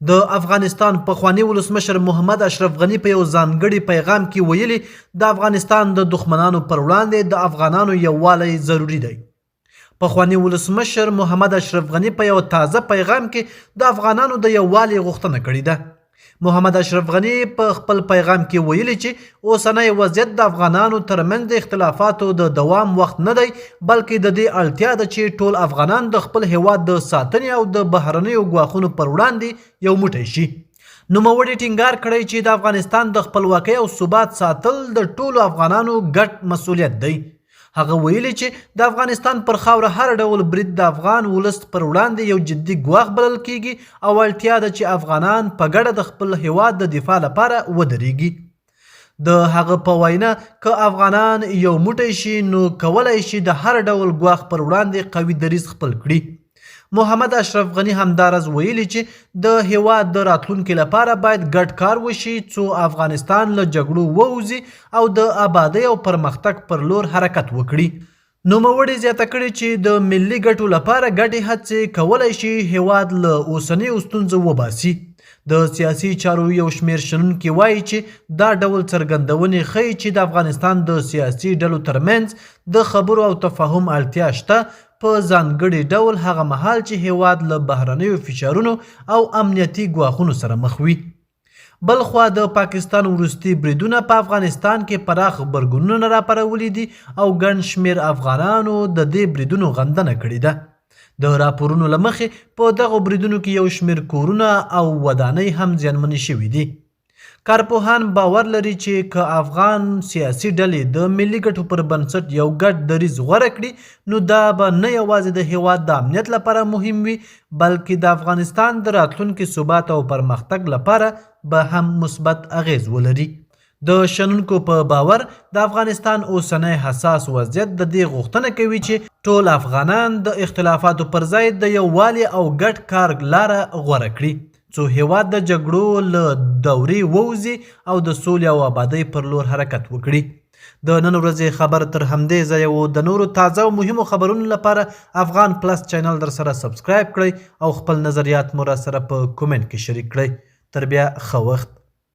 د افغانستان پخوانی ولسمشر محمد اشرف غني په یو ځانګړي پیغام کې ویلي د افغانستان د دښمنانو پر وړاندې د افغانانو یووالی ضروري دی. پخوانی ولسمشر محمد اشرف غني په یو تازه پیغام کې د افغانانو د یووالي غوښتنه کړې ده. محمد اشرف غني په خپل پیغام کې ویلي چې اوسنی وضعیت د افغانانو ترمنځ د اختلافاتو د دوام وخت نه دی، بلکې د دې اړتیا ده چې ټول افغانان د خپل هیواد د ساتنې او د بهرنیو ګواښونو پر وړاندې یو موټی شي. نوموړي ټینګار کړی چې د افغانستان د خپلواکۍ او ثبات ساتل د ټولو افغانانو ګډ مسؤلیت دی. هغه ویلي چې د افغانستان پر خاوره هر ډول برید د افغان ولس پر وړاندې یو جدي ګواښ بلل کیږي او اړتیا ده چې افغانان په ګډه د خپل هیواد د دفاع لپاره ودرېږي. د هغه په وینا که افغانان یو موټی شي نو کولی شي د هر ډول ګواښ پر وړاندې قوي دریځ خپل کړي. محمد اشرف غني همدارز ویلي چې د هیواد د راتلونکي لپاره باید ګډ کار وشي څو افغانستان له جګړو ووځي او د آبادۍ او پرمختګ پر لور حرکت وکړي. نوموړي زیاته کړې چې د ملي ګټو لپاره ګډې هڅې کولی شي هیواد له اوسنیو ستونزو وباسي. د سیاسي چارو یو شمېر شنونکي وایي چې دا ډول څرګندونې ښیي چې د افغانستان د سیاسي ډلو ترمنځ د خبرو او تفاهم اړتیا شته، په ځانګړي ډول هغه مهال چې هیواد له بهرنیو فشارونو او امنیتي ګواښونو سره مخ وي. بلخوا د پاکستان وروستي بریدونه په افغانستان کې پراخ غبرګونونه راپارولي دي او ګڼ شمېر افغانانو د دې بریدونو غندنه کړې ده. د راپورونو له مخې په دغو بریدونو کې یو شمېر کورونه او ودانۍ هم زیانمنې شوي دي. کارپوهان باور لري چې که افغان سیاسي ډلې د ملي ګټو پر بنسټ یو ګډ دریځ غوره کړي نو دا به نه یوازې د هیواد د امنیت لپاره مهم وي، بلکې د افغانستان د راتلونکي ثبات او پرمختګ لپاره به هم مثبت اغیز ولري. د شنونکو په باور د افغانستان اوسنی حساس وضعیت د دې غوښتنه کوي چې ټول افغانان د اختلافاتو پر ځای د یووالي او ګډ کار لاره غوره کړي څو هیواد د جګړو له دورې ووځي او د سولې او آبادۍ پر لور حرکت وکړي. د نن ورځې خبر تر همدې ځایه و. د نورو تازه او مهمو خبرونو لپاره افغان پلس چینل در سره سبسکرایب کړئ او خپل نظریات مو را سره په کومنټ کې شریک کړئ. تر بیا ښه وخت.